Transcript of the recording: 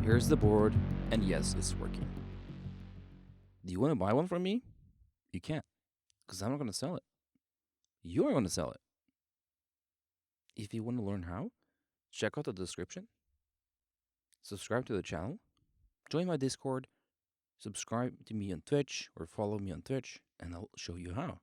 Here's the board, and yes, it's working. Do you want to buy one from me? You can't, because I'm not going to sell it. You're going to sell it. If you want to learn how, check out the description. Subscribe to the channel. Join my Discord. Subscribe to me on Twitch or follow me on Twitch, and I'll show you how.